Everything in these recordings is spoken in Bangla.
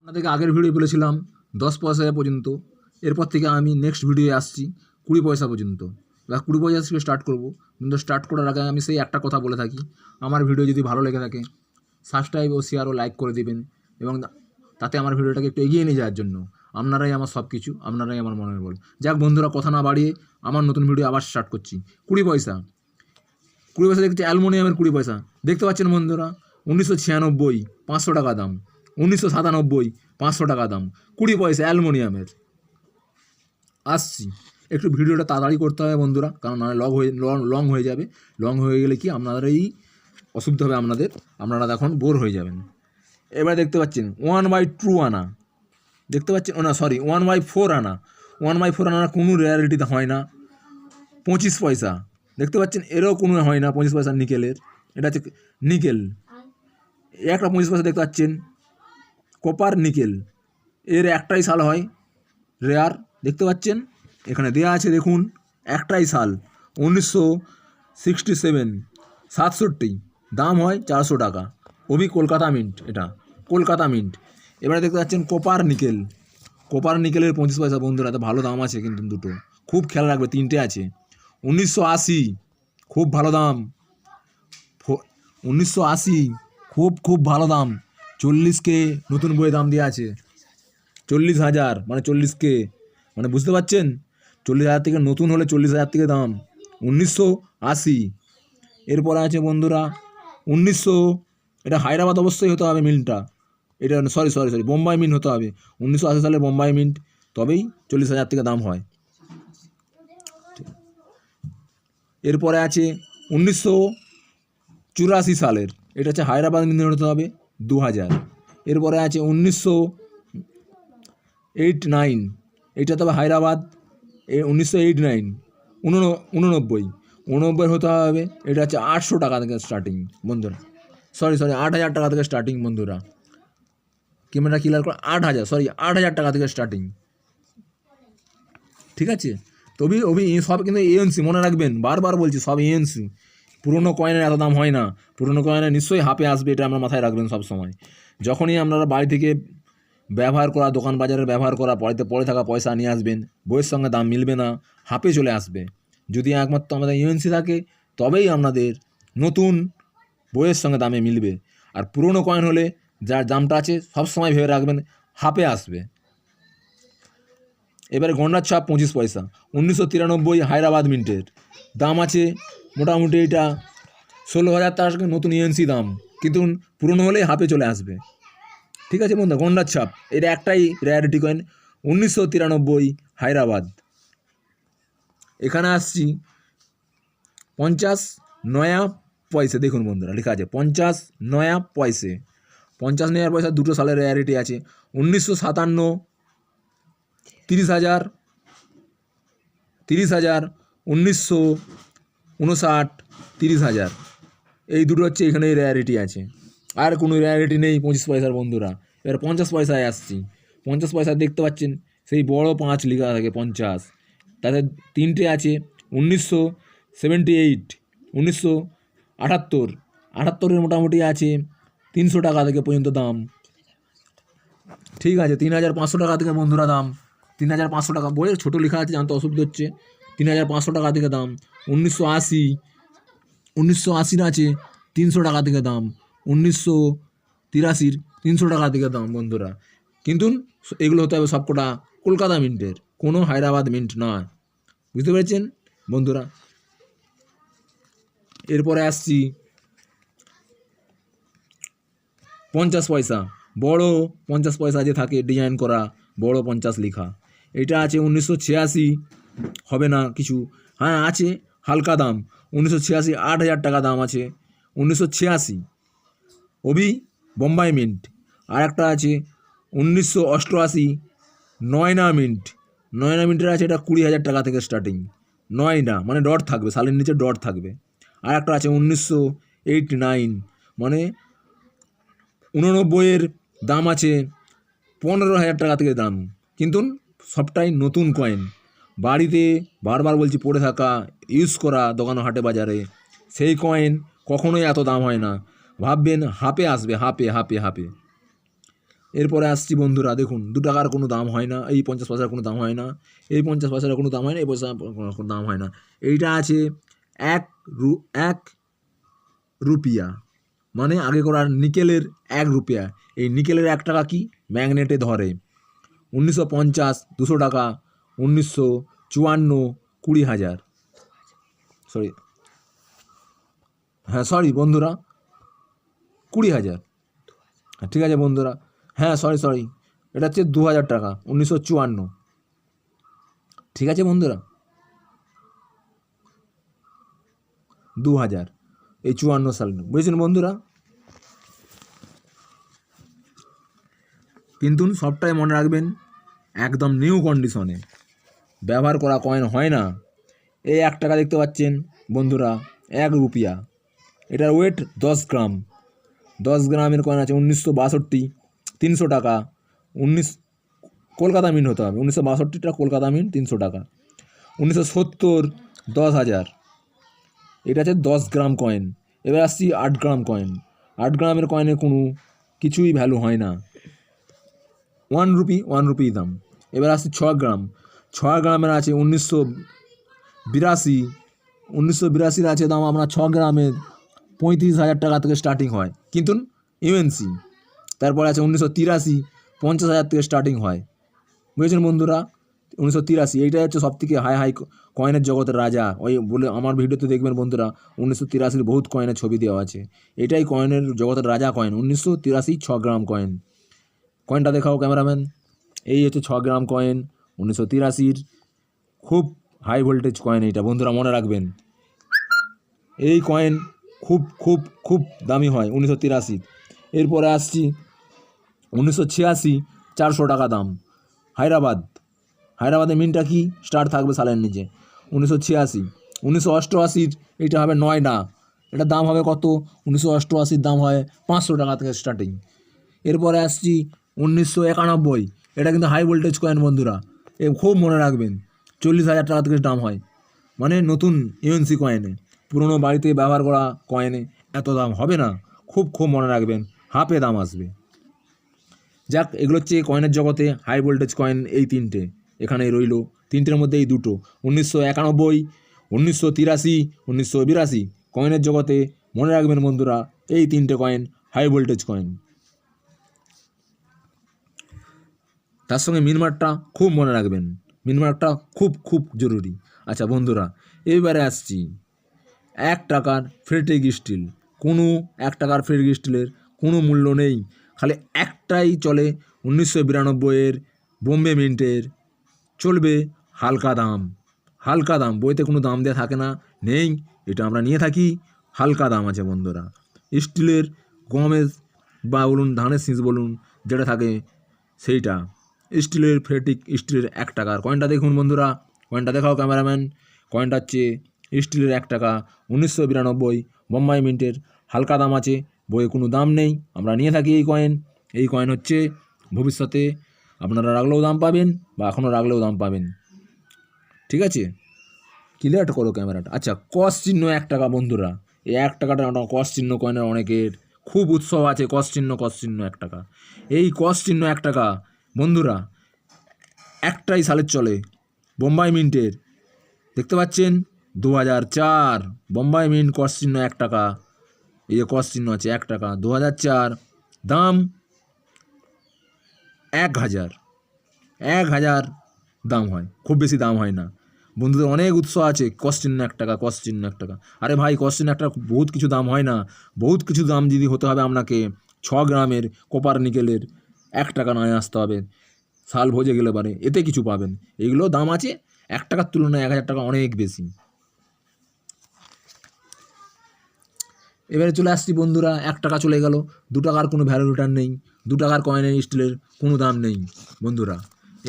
আপনাদেরকে আগের ভিডিও বলেছিলাম 10 পয়সা পর্যন্ত, এরপর থেকে আমি নেক্সট ভিডিও আসছি 20 পয়সা পর্যন্ত। এবার 20 পয়সা থেকে স্টার্ট করব, কিন্তু স্টার্ট করার আগে আমি সেই একটা কথা বলে থাকি, আমার ভিডিও যদি ভালো লেগে থাকে সাবস্ক্রাইব ও শেয়ার ও লাইক করে দেবেন, এবং তাতে আমার ভিডিওটাকে একটু এগিয়ে নিয়ে যাওয়ার জন্য। আপনারাই আমার সব কিছু, আপনারাই আমার মনের বল। যাক বন্ধুরা, কথা না বাড়িয়ে আমার নতুন ভিডিও আবার স্টার্ট করছি। 20 পয়সা 20 পয়সা দেখছি, অ্যালুমিনিয়ামের 20 পয়সা দেখতে পাচ্ছেন বন্ধুরা। 1996 500 টাকা দাম, 1997 500 টাকা দাম, 20 পয়সা অ্যালুমিনিয়ামের। আসছি, একটু ভিডিওটা তাড়াতাড়ি করতে হবে বন্ধুরা, কারণ লং হয়ে যাবে। লং হয়ে গেলে কি আপনাদেরই অসুবিধা হবে, আপনারা তখন বোর হয়ে যাবেন। এবার দেখতে পাচ্ছেন 1/2 আনা, দেখতে পাচ্ছেন, না সরি 1/4 আনা। 1/4 আনা কোনো রেয়ারিটিতে হয় না। 25 পয়সা দেখতে পাচ্ছেন, এরও কোনো হয় না 25 পয়সা নিকেলের। এটা হচ্ছে নিকেল। একটা 25 পয়সা দেখতে পাচ্ছেন কপার নিকেল, এর একটাই সাল হয় রেয়ার, দেখতে পাচ্ছেন এখানে দেওয়া আছে, দেখুন একটাই সাল 1967 67, দাম হয় 400 টাকা। ওবি কলকাতা মিন্ট, এটা কলকাতা মিন্ট। এবারে দেখতে পাচ্ছেন কপার নিকেল, কপার নিকেলের 25 পয়সা বন্ধুরা, তো ভালো দাম আছে কিন্তু দুটো, খুব খেয়াল রাখবে, তিনটে আছে। 1980 খুব ভালো দাম, 1980 খুব ভালো দাম। 40K নতুন বইয়ে দাম দেওয়া আছে, 40,000 মানে 40K, মানে বুঝতে পারছেন, 40,000 থেকে নতুন হলে 40,000 থেকে দাম। 1980। এরপরে আছে বন্ধুরা 1900, এটা হায়দ্রাবাদ অবশ্যই হতে হবে মিন্টটা, এটা সরি বোম্বাই মিন্ট হতে হবে। 1980 সালে বোম্বাই মিন্ট, তবেই 40,000 থেকে দাম হয়। এরপরে আছে 1984 সালের, এটা হচ্ছে হায়দ্রাবাদ মিন্ট হতে হবে 2000। এরপরে আছে 1989, এইটা তবে হায়দ্রাবাদ, 1989 89 হতে হবে। এটা হচ্ছে 800 টাকা থেকে স্টার্টিং বন্ধুরা, সরি 8,000 টাকা থেকে স্টার্টিং বন্ধুরা, ক্যামেরা ক্লিয়ার করে 8,000 টাকা থেকে স্টার্টিং, ঠিক আছে। তবে সব কিন্তু এএনসি, মনে রাখবেন, বারবার বলছি সব এএনসি। পুরনো কয়েনের এত দাম হয় না, পুরনো কয়েনের নিশ্চয়ই হাফে আসবে, এটা আমরা মাথায় রাখবেন সব সময়। যখনই আপনারা বাড়ি থেকে ব্যবহার করা, দোকান বাজারে ব্যবহার করা পড়ে থাকা পয়সা নিয়ে আসবেন, বইয়ের সঙ্গে দাম মিলবে না, হাফে চলে আসবে। যদি একমাত্র আমাদের ইউএনসি থাকে, তবেই আপনাদের নতুন বইয়ের সঙ্গে দামে মিলবে। আর পুরনো কয়েন হলে যার দামটা আছে সবসময় ভেবে রাখবেন হাফে আসবে। এবারে গন্ডার ছাপ 25 পয়সা, 1993 হায়দ্রাবাদ মিন্টের, দাম আছে মোটামুটি এটা 16,000 টাকা নতুন ইউএনসি দাম, কিন্তু পুরনো হলে হাফে চলে আসবে, ঠিক আছে বন্ধু। গন্ডার ছাপ, এটা একটাই রেয়ারিটি কয়েন, 1993 হায়দ্রাবাদ। এখানে আসছি 50 নয়া পয়সা, দেখুন বন্ধুরা লেখা আছে 50 নয়া পয়সে। 50 নয়া পয়সা দুটো সালের রেয়ারিটি আছে। 1957 30,000, 1959 30,000, এই দুটো হচ্ছে এখানে রেয়ারিটি আছে, আর কোনো রেয়ারিটি নেই 25 পয়সার বন্ধুরা। এবার 50 পয়সায় আসছি। 50 পয়সা দেখতে পাচ্ছেন সেই বড় 5 লেখা থাকে 50, তাতে তিনটে আছে 1978, 1978 মোটামুটি আছে 300 টাকা থেকে পর্যন্ত দাম, ঠিক আছে। 3,500 টাকা থেকে বন্ধুরা দাম, 3,500 টাকা, বইয়ের ছোটো লেখা আছে জানতে অসুবিধা হচ্ছে, 3,500 টাকা থেকে দাম। 1980 আছে 300 টাকা থেকে দাম, 1983 300 টাকা থেকে দাম বন্ধুরা। কিন্তু এগুলো হতে হবে সবকটা কলকাতা মিন্টের, কোনো হায়দ্রাবাদ মিন্ট নয়, বুঝতে পেরেছেন বন্ধুরা। এরপরে আসছি 50 পয়সা, বড় 50 পয়সা যে থাকে ডিজাইন করা বড় 50 লেখা, এটা আছে 1986, হবে না কিছু, হ্যাঁ আছে হালকা দাম 1986, 8,000 টাকা দাম আছে 1986, ওবি বোম্বাই মিন্ট। আর একটা আছে 1988 নয়না মিন্ট, নয়না মিন্টের আছে, এটা 20,000 টাকা থেকে স্টার্টিং, নয়না মানে ডট থাকবে, সালের নিচে ডট থাকবে। আর একটা আছে 1989, মানে 89 দাম আছে 15,000 টাকা থেকে দাম, কিন্তু সবটাই নতুন কয়েন, বাড়িতে বারবার বলছি পড়ে থাকা, ইউজ করা দোকান হাটে বাজারে, সেই কয়েন কখনোই এত দাম হয় না, ভাববেন হাফে আসবে, হাফে। এরপরে আসছি বন্ধুরা, দেখুন 2 টাকার কোনো দাম হয় না, এই 50 পয়সার কোনো দাম হয় না, এই 50 পয়সার কোনো দাম হয় না, এই পয়সা কোনো দাম হয় না। এইটা আছে 1 রুপিয়া, মানে আগে করার নিকেলের 1 রুপিয়া। এই নিকেলের 1 টাকা কি ম্যাগনেটে ধরে। 1950 200 টাকা, 1954 20,000, সরি হ্যাঁ সরি বন্ধুরা 20,000, হ্যাঁ ঠিক আছে বন্ধুরা, হ্যাঁ সরি এটা হচ্ছে 2000 টাকা, 1954, ঠিক আছে বন্ধুরা 2000, এই 54 সাল, বুঝেছেন বন্ধুরা। কিন্তু সবটাই মনে রাখবেন একদম নিউ কন্ডিশনে ব্যবহার করা কয়েন হয় না। এই 1 টাকা দেখতে পাচ্ছেন বন্ধুরা, 1 রুপিয়া, এটার ওয়েট 10 গ্রাম, 10 গ্রামের কয়েন আছে 1962, 300 টাকা, 19 কলকাতা মিন্ট হতে হবে, 1962টা কলকাতা মিন্ট 300 টাকা, 1970 10,000, এটা আছে 10 গ্রাম কয়েন। এবার আসছি 8 গ্রাম কয়েন, 8 গ্রামের কয়েনের কোনো কিছুই ভ্যালু হয় না, 1 রুপি দাম। এবার আসছি 6 গ্রাম, 6 গ্রামের আছে 1982, 1982 আছে দাম আমরা 6 গ্রামের 35,000 টাকা থেকে স্টার্টিং হয়, কিন্তু ইউএনসি। তারপরে আছে 1983, 50,000 থেকে স্টার্টিং হয়, বুঝেছেন বন্ধুরা। 1983 এইটাই হচ্ছে সব থেকে হাই কয়েনের জগতের রাজা। ওই বলে আমার ভিডিওতে দেখবেন বন্ধুরা 1983 বহুত কয়েনের ছবি দেওয়া আছে, এটাই কয়েনের জগতের রাজা কয়েন, 1983 6 গ্রাম কয়েন। কয়েনটা দেখাও ক্যামেরাম্যান, এই হচ্ছে 6 গ্রাম কয়েন 1983, খুব হাই ভোল্টেজ কয়েন এইটা বন্ধুরা, মনে রাখবেন। এই কয়েন খুব খুব খুব দামি হয় 1983। এরপরে আসছি 1986, 400 টাকা দাম, হায়দ্রাবাদের মিনটা কি স্টার থাকবে সালের নিচে, 1986। 1988 এইটা হবে নয়ডা, এটার দাম হবে কত, 1988 দাম হয় 500 টাকা থেকে স্টার্টিং। এরপরে আসছি 1991, এটা কিন্তু হাই ভোল্টেজ কয়েন বন্ধুরা, এ খুব মনে রাখবেন, 40,000 টাকা থেকে দাম হয়, মানে নতুন ইউএনসি কয়েনে, পুরনো বাড়িতে ব্যবহার করা কয়েনে এত দাম হবে না, খুব খুব মনে রাখবেন, হাফে দাম আসবে। যাক, এগুলো হচ্ছে কয়েনের জগতে হাই ভোল্টেজ কয়েন, এই 3টে এখানেই রইল, 3টের মধ্যে এই 2টো, 1991, 1983, 1982 কয়েনের জগতে মনে রাখবেন বন্ধুরা, এই 3টে কয়েন হাই ভোল্টেজ কয়েন। তার সঙ্গে মিনমার্কটা খুব মনে রাখবেন, মিনমার্কটা খুব খুব জরুরি। আচ্ছা বন্ধুরা, এবারে আসছি 1 টাকার ফেরিটিক স্টিল। কোনো 1 টাকার ফেরিটিক স্টিলের কোনো মূল্য নেই, খালি একটাই চলে 1992 বোম্বে মিন্টের, চলবে হালকা দাম, হালকা দাম, বইতে কোনো দাম দেওয়া থাকে না, নেই, এটা আমরা নিয়ে থাকি, হালকা দাম আছে বন্ধুরা। স্টিলের গমের বা বলুন ধানের শীষ বলুন যেটা থাকে সেইটা, স্টিলের ফেরিটিক স্টিলের 1 টাকার কয়েনটা দেখুন বন্ধুরা, কয়েনটা দেখাও ক্যামেরাম্যান। কয়েনটা হচ্ছে স্টিলের 1 টাকা, 1992 বোম্বাই মিন্টের, হালকা দাম আছে, বইয়ে কোনো দাম নেই, আমরা নিয়ে থাকি এই কয়েন। এই কয়েন হচ্ছে ভবিষ্যতে আপনারা রাখলেও দাম পাবেন বা এখনও রাখলেও দাম পাবেন, ঠিক আছে। ক্লিয়ার করো ক্যামেরাটা। আচ্ছা, কস চিহ্ন 1 টাকা বন্ধুরা, এই 1 টাকাটা কস চিহ্ন কয়েনের অনেকের খুব উৎসব আছে, কস চিহ্ন 1 টাকা। এই কস চিহ্ন 1 টাকা বন্ধুরা একটাই সালের চলে, বোম্বাই মিন্টের, দেখতে পাচ্ছেন 2004 বোম্বাই মিন্ট, কস চিহ্ন 1 টাকা, এই যে কস চিহ্ন আছে 1 টাকা, 2004, দাম 1,000 দাম হয়, খুব বেশি দাম হয় না বন্ধুদের, অনেক উৎস আছে, কস চিহ্ন 1 টাকা, কস চিহ্ন 1 টাকা। আরে ভাই, কস চিহ্ন 1 টাকা বহুত কিছু দাম হয় না, বহুত কিছু দাম যদি হতে হবে আপনাকে 6 গ্রামের কপার নিকেলের 1 টাকা নয় আসতে হবে, সাল ভোজে গেলে পারে এতে কিছু পাবেন, এগুলো দাম আছে 1 টাকার তুলনায় 1,000 টাকা অনেক বেশি। এবারে চলে আসছি বন্ধুরা, 1 টাকা চলে গেল, 2 টাকার কোনো ভ্যালু রিটার্ন নেই, 2 টাকার কয়েনের স্টিলের কোনো দাম নেই বন্ধুরা।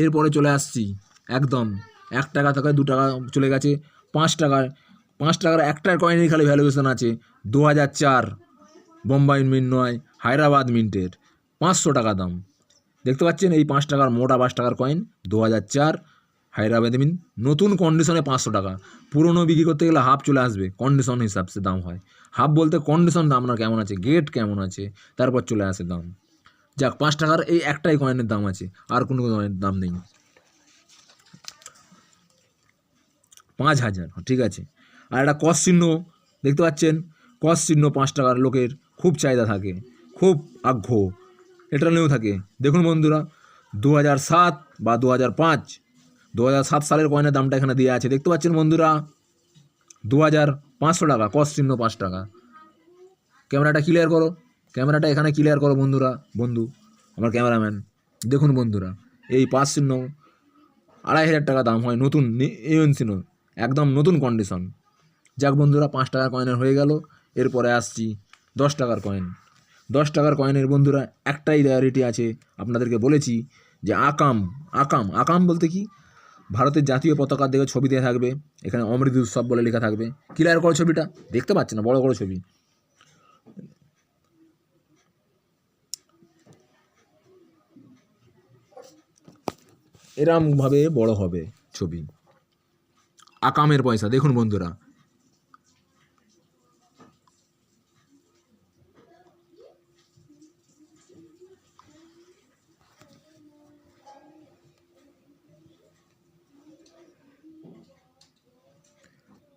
এরপরে চলে আসছি একদম 1 টাকা থেকে 2 টাকা চলে গেছে 5 টাকার, 5 টাকার একটার কয়েনের খালি ভ্যালুয়েশন আছে 2004 বোম্বাই মিন্ট নয়, হায়দ্রাবাদ মিন্টের, 500 টাকা দাম। দেখতে পাচ্ছেন এই 5 টাকার মোটা 5 টাকার কয়েন 2004 হায়দ্রাবাদ মিন্ট, নতুন কন্ডিশনে 500 টাকা, পুরনো বিক্রি করতে গেলে হাফ চলে আসবে, কন্ডিশন হিসাবে দাম হয়, হাফ বলতে কন্ডিশন দাম আপনার কেমন আছে, গেট কেমন আছে, তারপর চলে আসে দাম। যাক 5 টাকার এই একটাই কয়েনের দাম আছে, আর কোনো কয়েনের দাম নেই। 5000, ঠিক আছে। আর একটা কস চিহ্ন দেখতে পাচ্ছেন, কস চিহ্ন 5 টাকার লোকের খুব চাহিদা থাকে, খুব আগ্রহ এটা নিয়েও থাকে। দেখুন বন্ধুরা, 2007 বা 2005, 2007 সালের কয়েনের দামটা এখানে দেওয়া আছে, দেখতে পাচ্ছেন বন্ধুরা। 2500 টাকা, কস চিহ্ন 5 টাকা। ক্যামেরাটা ক্লিয়ার করো, ক্যামেরাটা এখানে ক্লিয়ার করো বন্ধুরা, বন্ধু আমার ক্যামেরাম্যান। দেখুন বন্ধুরা, এই 5 চিহ্ন 2500 টাকা দাম হয়, নতুন ইউএনসি, একদম নতুন কন্ডিশন। যাক বন্ধুরা, 5 টাকার কয়েনের হয়ে গেল। এরপরে আসছি 10 টাকার কয়েন। 10 টাকার কয়েনের বন্ধুরা একটাই রেয়ারিটি আছে, আপনাদেরকে বলেছি যে আকাম। আকাম আকাম বলতে কি, ভারতের জাতীয় পতাকার দিকে ছবি দেওয়া থাকবে, এখানে অমৃত উৎসব বলে লেখা থাকবে। ক্লিয়ার করো ছবিটা, দেখতে পাচ্ছি না, বড় করে ছবি। এরমভাবে বড় হবে ছবি, আকামের পয়সা। দেখুন বন্ধুরা,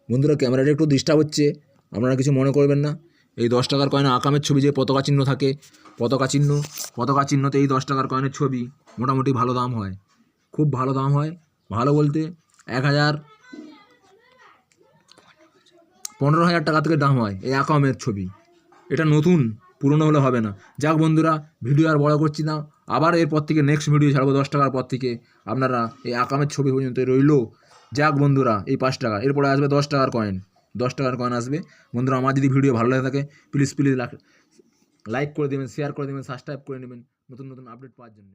বন্ধুরা ক্যামেরাটা একটু ডিস্টার্ব হচ্ছে, আপনারা কিছু মনে করবেন না। এই 10 টাকার কয়েনে আকামের ছবি, যে পতাকা চিহ্ন থাকে, পতাকা চিহ্নতে এই 10 টাকার কয়েনের ছবি মোটামুটি ভালো দাম হয়, খুব ভালো দাম হয়। ভালো বলতে 15,000 টাকা থেকে দাম হয় এই আকামের ছবি। এটা নতুন, পুরনো হলে হবে না। যাক বন্ধুরা, ভিডিও আর বড় করছি না, আবার এরপর থেকে নেক্সট ভিডিও ছাড়বো 10 টাকার পর থেকে। আপনারা এই আকামের ছবি পর্যন্ত রইলো। যাক বন্ধুরা, এই 5 টাকা, এরপরে আসবে 10 টাকার কয়েন। 10 টাকার কয়েন আসবে বন্ধুরা। আমার যদি ভিডিও ভালো লাগে থাকে, প্লিজ লাইক করে দেবেন, শেয়ার করে দেবেন, সাবস্ক্রাইব করে নেবেন নতুন নতুন আপডেট পাওয়ার জন্য।